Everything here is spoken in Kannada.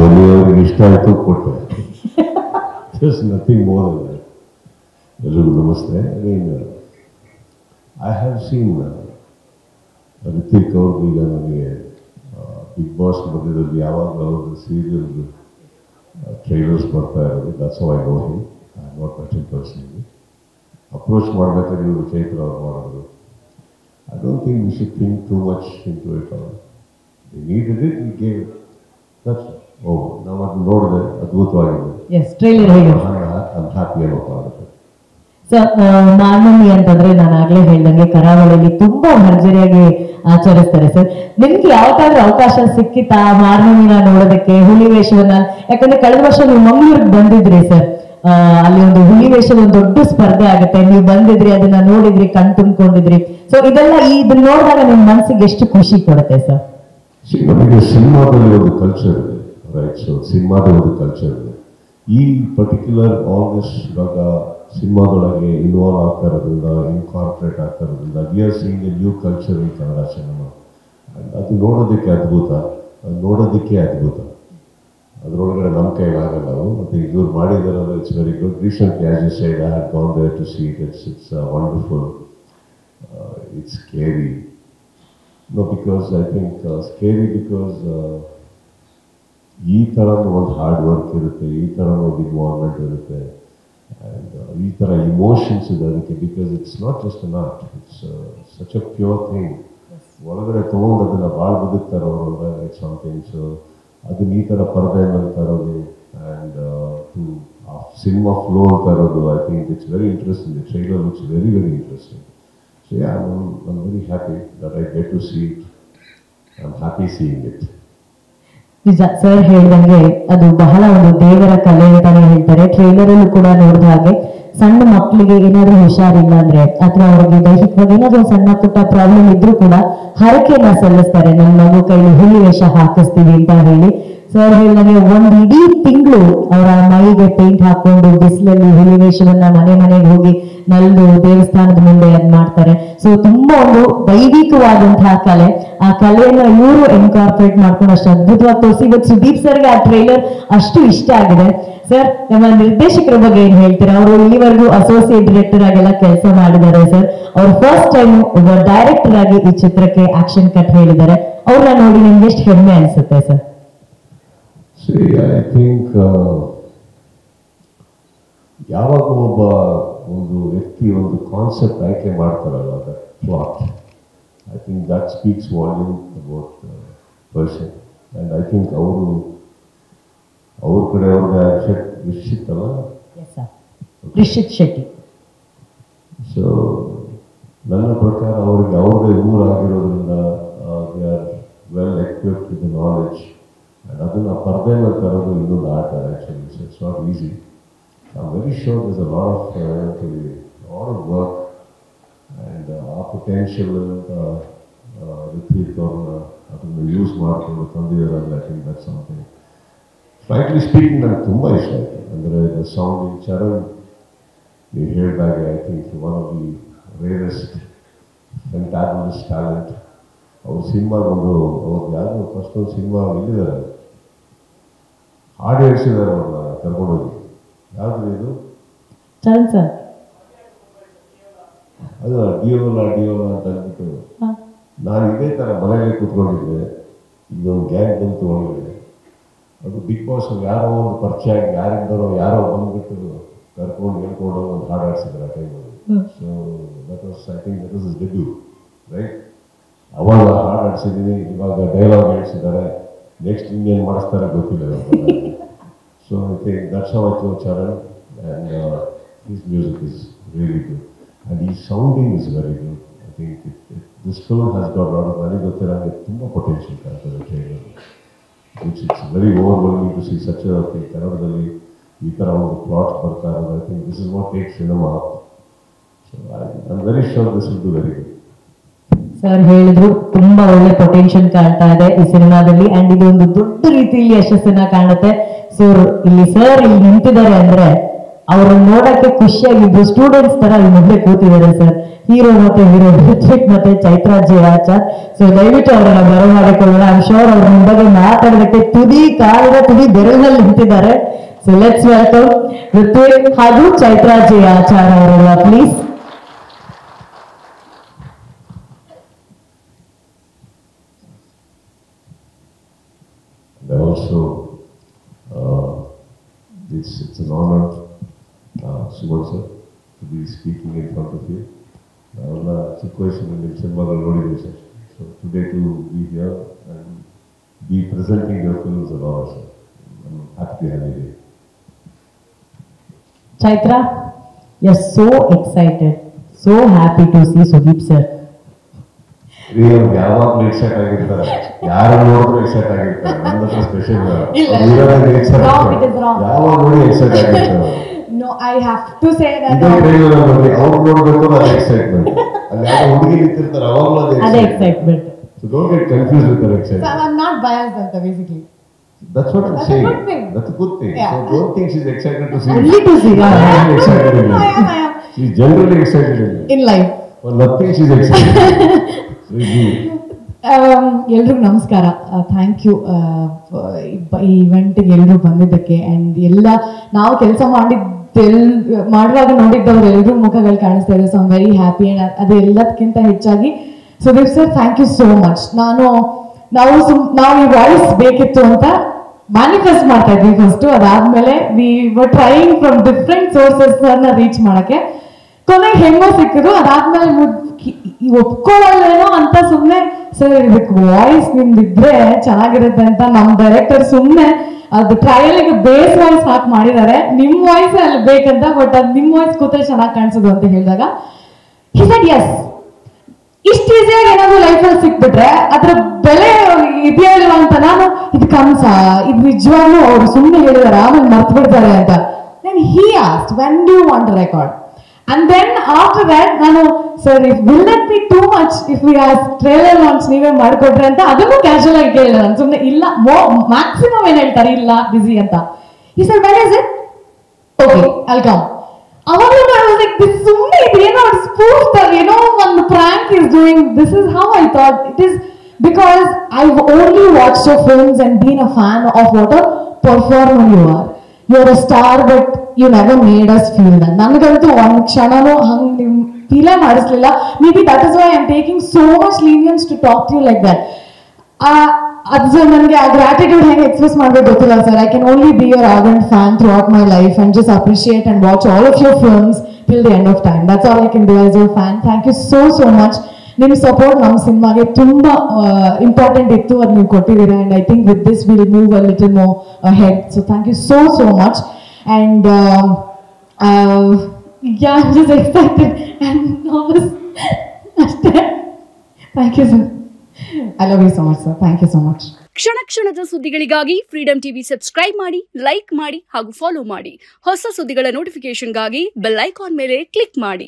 ಅವರಿಗೆ ಇಷ್ಟ ಆಯಿತು ಕೊಟ್ಟೆ. There's nothing more than that. ಎಲ್ಲರಿಗೂ ನಮಸ್ತೆ. I have seen ರಿತಿಕ್ ಅವ್ರದ್ದು ಈಗ ನನಗೆ ಬಿಗ್ ಬಾಸ್ ಮಧ್ಯದಲ್ಲಿ ಯಾವಾಗಲೂ ಅವ್ರದ್ದು ಸೀರಿಯಲ್ ಟ್ರೈಲರ್ಸ್ ಬರ್ತಾ ಇರೋದು. That's how I know him. I am not much in personally. Approach ಮಾಡಬೇಕಾದ್ರೆ ಇವರು ಚೈತ್ರ ಅವ್ರು ಮಾಡೋದು. I don't think we should think too much into it all. They needed it, we gave it. That's it. Oh, ನಾವು ಅದನ್ನು ನೋಡಿದೆ, ಅದ್ಭುತವಾಗಿದೆ. Yes, trailer ಹೇಗೆ? I'm happy about it. Sir, Marnami ಅಂತಂದ್ರೆ ನಾನು ಆಗ್ಲೇ ಹೇಳ್ದಂಗೆ ಕರಾವಳಿಯಲ್ಲಿ ತುಂಬಾ ಭರ್ಜರಿಯಾಗಿ ಆಚರಿಸ್ತಾರೆ ಸರ್. ನಿಮ್ಗೆ ಯಾವತ್ತಾದ್ರೂ ಅವಕಾಶ ಸಿಕ್ಕಿತಾ ಮಾರ್ನಮಿನ ನೋಡೋದಕ್ಕೆ, ಹುಲಿ ವೇಷವನ್ನ? ಯಾಕಂದ್ರೆ ಕಳೆದ ವರ್ಷ ನೀವು ಮಂಗಳೂರಿಗೆ ಬಂದಿದ್ರಿ ಸರ್. ಅಲ್ಲಿ ಒಂದು ಹುಲಿ ವೇಷದ ಒಂದು ದೊಡ್ಡ ಸ್ಪರ್ಧೆ ಆಗುತ್ತೆ, ನೀವು ಬಂದಿದ್ರಿ, ಅದನ್ನ ನೋಡಿದ್ರಿ, ಕಣ್ ತುಂಬಿಕೊಂಡಿದ್ರಿ. ಸೊ ಇದೆಲ್ಲ ಇದನ್ನ ನೋಡಿದಾಗ ನಿಮ್ ಮನಸ್ಸಿಗೆ ಎಷ್ಟು ಖುಷಿ ಕೊಡುತ್ತೆ ಸರ್? ನಮಗೆ ಸಿನಿಮಾದಲ್ಲಿ ಒಂದು ಕಲ್ಚರ್ ಇದೆ, ರೈಟ್? ಸೊ ಸಿನಿಮಾದ ಒಂದು ಕಲ್ಚರ್ ಇದೆ. ಈ ಪರ್ಟಿಕ್ಯುಲರ್ ಆಲ್ ದಿಸ್ ಇವಾಗ ಸಿನಿಮಾದೊಳಗೆ ಇನ್ವಾಲ್ವ್ ಆಗ್ತಾ ಇರೋದ್ರಿಂದ, ಇನ್ಕಾರ್ಪೊರೇಟ್ ಆಗ್ತಾ ಇರೋದ್ರಿಂದ we are seeing A new culture in Kannada cinema. ಅದು ನೋಡೋದಕ್ಕೆ ಅದ್ಭುತ, ಅದರೊಳಗಡೆ ನಮ್ಮ ಕೈಲಾಗಲ್ಲ ನಾವು. ಮತ್ತು ಇವ್ರು ಮಾಡಿದಾರಲ್ಲ, it's very good. Recently as you said I have gone there to see it. It's wonderful. It's scary. No, because I think scary because ಈ ಥರನೂ ಒಂದು ಹಾರ್ಡ್ ವರ್ಕ್ ಇರುತ್ತೆ, ಈ ಥರನೂ ಒಂದು ಇನ್ವಾಲ್ವ್ಮೆಂಟ್ ಇರುತ್ತೆ, ಆ್ಯಂಡ್ ಈ ಥರ ಇಮೋಷನ್ಸ್ ಇದೆ ಅದಕ್ಕೆ. Because it's not just an art, it's such a pure thing. ಒಳಗಡೆ ತೊಗೊಂಡು ಅದನ್ನು ಭಾಳ ಬದುಕ್ತಾರೆ ಅವರು. It's something. ಸೊ ಅದನ್ನ ಈ ಥರ ಪರದೆ ಮೇಲೆ ತರೋದು ಆ್ಯಂಡ್ ಟು ಸಿನಿಮಾ ಫ್ಲೋ ತರೋದು, I think it's very interesting. The trailer looks very very interesting. So yeah, I'm very happy that I get to see it. I'm happy seeing it. ನಿಜ ಸರ್ ಹೇಳ್ದಂಗೆ ಅದು ಬಹಳ ಒಂದು ದೇವರ ಕಲೆ ಅಂತಾನೆ ಹೇಳ್ತಾರೆ. ಟ್ರೈಲರ್ ಅಲ್ಲೂ ಕೂಡ ನೋಡಿದ ಹಾಗೆ ಸಣ್ಣ ಮಕ್ಕಳಿಗೆ ಏನಾದ್ರೂ ಹುಷಾರಿಲ್ಲ ಅಂದ್ರೆ ಅಥವಾ ಅವ್ರಿಗೆ ದೈಹಿಕವಾಗಿ ಏನಾದ್ರೂ ಒಂದು ಸಣ್ಣ ಪುಟ್ಟ ಪ್ರಾಬ್ಲಮ್ ಇದ್ರೂ ಕೂಡ ಹರಕೆಯನ್ನ ಸಲ್ಲಿಸ್ತಾರೆ, ನಮ್ಮ ಮಗು ಕೈಲಿ ಹುಲಿ ವೇಷ ಹಾಕಿಸ್ತೀವಿ ಅಂತ ಹೇಳಿ. ಸರ್ ಹೇಳಿದಂಗೆ ಒಂದು ಇಡೀ ತಿಂಗಳು ಅವರ ಮೈಗೆ ಪೇಂಟ್ ಹಾಕೊಂಡು ಬಿಸಿಲಲ್ಲಿ ಹುಲಿ ವೇಷವನ್ನ ಮನೆಗೆ ಹೋಗಿ ನಲ್ದು ದೇವಸ್ಥಾನದ ಮುಂದೆ ಅದ್ ಮಾಡ್ತಾರೆ. ಸೊ ತುಂಬಾ ಒಂದು ದೈವಿಕವಾದಂತಹ ಕಲೆ. ಆ ಕಲೆಯನ್ನ ಇವರು ಎನ್ಕಾರ್ಪೊರೇಟ್ ಮಾಡ್ಕೊಂಡು ಅಷ್ಟು ಅದ್ಭುತವಾಗಿ ತೋರಿಸಿ. ಇವತ್ತು ಸುದೀಪ್ ಸರ್ಗೆ ಆ ಟ್ರೈಲರ್ ಅಷ್ಟು ಇಷ್ಟ ಆಗಿದೆ. ಸರ್, ನಮ್ಮ ನಿರ್ದೇಶಕರ ಬಗ್ಗೆ ಏನ್ ಹೇಳ್ತೀರಾ? ಅವರು ಇಲ್ಲಿವರೆಗೂ ಅಸೋಸಿಯೇಟ್ ಡೈರೆಕ್ಟರ್ ಆಗೆಲ್ಲ ಕೆಲಸ ಮಾಡಿದ್ದಾರೆ ಸರ್. ಅವ್ರು ಫಸ್ಟ್ ಟೈಮ್ ಒಬ್ಬ ಡೈರೆಕ್ಟರ್ ಆಗಿ ಈ ಚಿತ್ರಕ್ಕೆ ಆಕ್ಷನ್ ಕಟ್ ಹೇಳಿದ್ದಾರೆ. ಅವ್ರನ್ನ ನೋಡಿ ನಿಮ್ಗೆ ಎಷ್ಟು ಹೆಮ್ಮೆ ಅನ್ಸುತ್ತೆ ಸರ್? ಐ ಥಿಂಕ್ ಯಾವಾಗ ಒಂದು ವ್ಯಕ್ತಿ ಒಂದು ಕಾನ್ಸೆಪ್ಟ್ ಆಯ್ಕೆ ಮಾಡ್ತಾರಲ್ಲ, that plot, I think that speaks volume about person. And I think ಅವ್ರ ಕಡೆ ಅವ್ರಿಗೆ ರಿಷಿತ್ ಅಲ್ಲ, ರಿಷಿತ್ ಶೆಟ್ಟಿ. ಸೊ ನನ್ನ ಪ್ರಕಾರ ಅವ್ರಿಗೆ ಅವ್ರದೇ ಊರಾಗಿರೋದ್ರಿಂದ they are well equipped with knowledge. And ಅದನ್ನು ಪರದೆ ಮೇಲೆ ತರೋದು ಇನ್ನೊಂದು ಆಟ actually. So it's not easy. I'm very sure there's a lot of work and our potential Ritwik ಅದನ್ನು ಯೂಸ್ ಮಾಡಿಕೊಂಡು ತಂದಿದ್ದಾರಲ್ಲ. I think that's something. Frankly speaking ನನಗೆ ತುಂಬ ಇಷ್ಟ ಆಯಿತು. ಅಂದರೆ ದ ಸಾಂಗ್ ಇನ್ ಚರಣ್ ನೀವು ಹೇಳಿದಾಗ I think one of the rarest fantabulous talent. ಅವ್ರ ಸಿನಿಮಾ ಅವ್ರು ಯಾರು ಫಸ್ಟ್ ಒಂದು ಸಿನಿಮಾ ಇಲ್ಲಿದ್ದಾರೆ, ಹಾಡು ಹೇಳ್ಸಿದ್ದಾರೆ, ಅವ್ರನ್ನ ಕರ್ಕೊಂಡೋಗಿ. ಯಾವುದು ಇದು? ಅದು ಡಿಯೋಲಾ ಅಂತ ಅಂದ್ಬಿಟ್ಟು ನಾನು ಇದೇ ಥರ ಮನೆಯಲ್ಲಿ ಕೂತ್ಕೊಂಡಿದ್ದೆ. ಇದೊಂದು ಗ್ಯಾಂಗ್ ಬಂತು ಒಳಗಡೆ. ಅದು ಬಿಗ್ ಬಾಸ್ ಯಾರೋ ಒಂದು ಪರಿಚಯ ಆಗಿ ಯಾರಿಂದರೋ ಯಾರೋ ಬಂದ್ಬಿಟ್ಟು ಕರ್ಕೊಂಡು ಹೇಳ್ಕೊಂಡು ಒಂದು ಹಾಡು ಆಡಿಸಿದ್ದಾರೆ ಆ ಟೈಮಲ್ಲಿ. So that was I think that was is debut, right? ಅವಾಗ ಹಾಡು ಆಡಿಸಿದ್ದೀನಿ, ಇವಾಗ ಡೈಲಾಗ್ ಹೇಳ್ಸಿದ್ದಾರೆ. ನೆಕ್ಸ್ಟ್ ಇನ್ನೇನು ಮಾಡಿಸ್ತಾರೆ ಗೊತ್ತಿಲ್ಲ. So I think that's how I know Charan, and his music is really good, and his sounding is very good. I think this film has got a lot of potential character trailer, which it's very overwhelming to see such a thing. Kannadadalli ee thara ಒಂದು plot ಬರ್ತಾ ಇರೋದು. I think this is what takes cinema up. So I'm very sure this will do very good. Sir ಹೇಳಿದ್ರು ತುಂಬಾ ಒಳ್ಳೆ ಪೊಟೆನ್ಷಿಯಲ್ ಕಾಣ್ತಾ ಇದೆ ಈ ಸಿನಿಮಾದಲ್ಲಿ, ಅಂಡ್ ಇದು ಒಂದು ದೊಡ್ಡ ರೀತಿಯಲ್ಲಿ ಯಶಸ್ಸನ್ನ ಕಾಣುತ್ತೆ. ಸೊ ಇಲ್ಲಿ ಸರ್ ಇಲ್ಲಿ ನಿಂತಿದ್ದಾರೆ ಅಂದ್ರೆ ಅವ್ರನ್ನ ನೋಡಕ್ಕೆ ಖುಷಿಯಾಗಿದ್ದು ಸ್ಟೂಡೆಂಟ್ಸ್ ತರ ಅಲ್ಲಿ ಮುಂದೆ ಕೂತಿದ್ದಾರೆ ಸರ್. ಹೀರೋ ಮತ್ತೆ ಹೀರೋ ಋತ್ವಿಕ್ ಮತ್ತೆ ಚೈತ್ರ ಜೆ ಆಚಾರ್. ಸೊ ದಯವಿಟ್ಟು ಅವರನ್ನ ಬರಮಾಡಿಕೊಳ್ಳೋಣ. ಐ ಆಮ್ ಶೋರ್ ಅವ್ರ ಮುಂದೆ ಮಾತಾಡೋದಕ್ಕೆ ಕಾಲದ ತುದಿ ಬೆರಳಿನಲ್ಲಿ ನಿಂತಿದ್ದಾರೆ. ಸೊ ಲೆಟ್ಸ್ ವೆಲ್ಕಮ್ ಋತ್ವಿಕ್ ಹಾಗೂ ಚೈತ್ರ ಜೆ ಆಚಾರ್ ಅವರನ್ನ please. Also, it's an honor, Suman sir, to be speaking in front of you. All situation in December already, sir. So today to be here and be presenting your films of ours, sir. I'm happy to have you here. Chaitra, you're so excited, so happy to see Sudeep sir. ಯಾವಾಗಲೂ ಎಕ್ಸೈಟ್ ಆಗಿರ್ತಾರೆ, ಯಾರು ನೋಡಿದ್ರು ಎಕ್ಸೈಟ್ ಆಗಿರ್ತಾರೆ. ನನ್ನ ಸ್ಪೆಷಲ್ ಯಾವಾಗ ನೋಡಿ ಎಕ್ಸೈಟ್ ಆಗಿರ್ತಾರೆ. No, I have to say that ಅವ್ರು ನೋಡ್ಬೇಕು ಅದು ಎಕ್ಸೈಟ್ಮೆಂಟ್. ಅಲ್ಲಿ ಯಾರು ಹುಡುಗಿ ನಿಂತಿರ್ತಾರೆ ಅವಾಗಲೂ ಅದೇ excitement. So don't get confused with the excitement. so I'm not biased at basically. That's what I'm That's saying. a good thing. That's a good thing. Yeah. So don't think she's excited to see. Only to see. She's excited in I life. am. She's generally excited in life. In life. For nothing she's excited. So ಎಲ್ರಿಗೂ ನಮಸ್ಕಾರ. ಥ್ಯಾಂಕ್ ಯು ಈ ಇವೆಂಟಿಗೆ ಎಲ್ಲರೂ ಬಂದಿದ್ದಕ್ಕೆ. ಆ್ಯಂಡ್ ಎಲ್ಲ ನಾವು ಕೆಲಸ ಮಾಡುವಾಗ ನೋಡಿದ್ದವ್ರು ಎಲ್ಲರೂ ಮುಖಗಳು ಕಾಣಿಸ್ತಾ ಇದೆ. So I'm very happy. And ಅದು ಎಲ್ಲದಕ್ಕಿಂತ ಹೆಚ್ಚಾಗಿ Sudeep sir thank you so much. ನಾವು ಈ ವಾಯ್ಸ್ ಬೇಕಿತ್ತು ಅಂತ ಮ್ಯಾನಿಫೆಸ್ಟ್ ಮಾಡ್ತಾ ಇದ್ವಿ ಫಸ್ಟು. ಅದಾದ್ಮೇಲೆ we were trying from different sources ಅನ್ನ ರೀಚ್ ಮಾಡಕ್ಕೆ. ಕೊನೆಗೆ ಹೆಂಗೋ ಸಿಕ್ಕಿದ್ರು. ಅದಾದ್ಮೇಲೆ ಒಪ್ಕೊಳ್ಳಲ್ಲೇನೋ ಅಂತ ಸುಮ್ಮನೆ ಸರ್ ಇದಕ್ಕೆ ವಾಯ್ಸ್ ನಿಮ್ದಿದ್ರೆ ಚೆನ್ನಾಗಿರುತ್ತೆ ಅಂತ ನಮ್ಮ ಡೈರೆಕ್ಟರ್ ಸುಮ್ಮನೆ ಅದು ಟ್ರಯಲ್ಗೆ ಬೇಸ್ ವಾಯ್ಸ್ ಹಾಕಿ ಮಾಡಿದ್ದಾರೆ. ನಿಮ್ಮ ವಾಯ್ಸ್ ಅಲ್ಲಿ ಬೇಕಂತ, ಬಟ್ ಅದು ನಿಮ್ಮ ವಾಯ್ಸ್ ಕೂತ್ರೆ ಚೆನ್ನಾಗಿ ಕಾಣಿಸೋದು ಅಂತ ಹೇಳಿದಾಗ ಹಿ ಸೆಡ್ ಎಸ್. ಇಷ್ಟು ಈಸಿಯಾಗಿ ಏನಾದ್ರು ಲೈಫಲ್ಲಿ ಸಿಕ್ಬಿಟ್ರೆ ಅದ್ರ ಬೆಲೆ ಇದೆಯಲ್ಲ ಅಂತ ನಾನು ಇದು ಕನ್ಸ, ಇದು ನಿಜವಾಗ್ಲೂ ಅವ್ರು ಸುಮ್ಮನೆ ಹೇಳಿದಾರೆ ಆಮೇಲೆ ಮರ್ತು ಬಿಡ್ತಾರೆ ಅಂತ. Then he asked when do you want to record. And then after that, ನಾನು sir if will it be too much if we as trailer launch ನೀವೇ ಮಾಡ್ಕೊಟ್ರೆ ಅಂತ ಅದನ್ನು ಕ್ಯಾಶುವಲ್ ಆಗಿ ಕೇಳಿದೆ ನಾನು. ಸುಮ್ಮನೆ ಇಲ್ಲ ಮ್ಯಾಕ್ಸಿಮಮ್ ಏನ್ ಹೇಳ್ತಾರೆ ಇಲ್ಲ ಬಿಸಿ ಅಂತ. ಈ sir when is it okay I'll come. ಅವಾಗ ಸುಮ್ಮನೆ ಇದೇನೋ ಸ್ಪೂಫ್ ಏನೋ ಒಂದು prank is doing. This is how I thought it is because I only watch your films and been a fan of what a performer you are. You are a star but you never made us feel that. ನನಗಂತೂ ಒಂದು ಕ್ಷಣನೂ ಹಂಗೆ ನಿಮ್ ಫೀಲೇ ಮಾಡಿಸ್ಲಿಲ್ಲ. Maybe that is why I am taking so much lenience to talk to you like that. ಅದು ನನಗೆ ಆ ಗ್ರಾಟಿಟ್ಯೂಡ್ ಹೆಂಗೆ ಎಕ್ಸ್ಪ್ರೆಸ್ ಮಾಡಬೇಕು ಗೊತ್ತಿಲ್ಲ sir. I can only be your ardent fan throughout my life and just appreciate and watch all of your films till the end of time. That's all I can do as your fan. Thank you so much. ನಿಮ್ಮ ಸಪೋರ್ಟ್ ನಮ್ಮ ಸಿನಿಮಾಗೆ ತುಂಬಾ ಇಂಪಾರ್ಟೆಂಟ್ ಇತ್ತು, ಅದು ನೀವು ಕೊಟ್ಟಿದ್ದೀರಾ. And I think with this will move a little more ahead. So thank you so much. And yeah, I'm just excited and nervous. Thank you, sir. I love you so much, sir. Thank you so much. ಕ್ಷಣದ ಸುದ್ದಿಗಳಿಗಾಗಿ ಫ್ರೀಡಂ ಟಿವಿ ಸಬ್ಸ್ಕ್ರೈಬ್ ಮಾಡಿ, ಲೈಕ್ ಮಾಡಿ ಹಾಗೂ ಫಾಲೋ ಮಾಡಿ. ಹೊಸ ಸುದ್ದಿಗಳ ನೋಟಿಫಿಕೇಶನ್ಗಾಗಿ ಬೆಲ್ ಐಕಾನ್ ಮೇಲೆ ಕ್ಲಿಕ್ ಮಾಡಿ.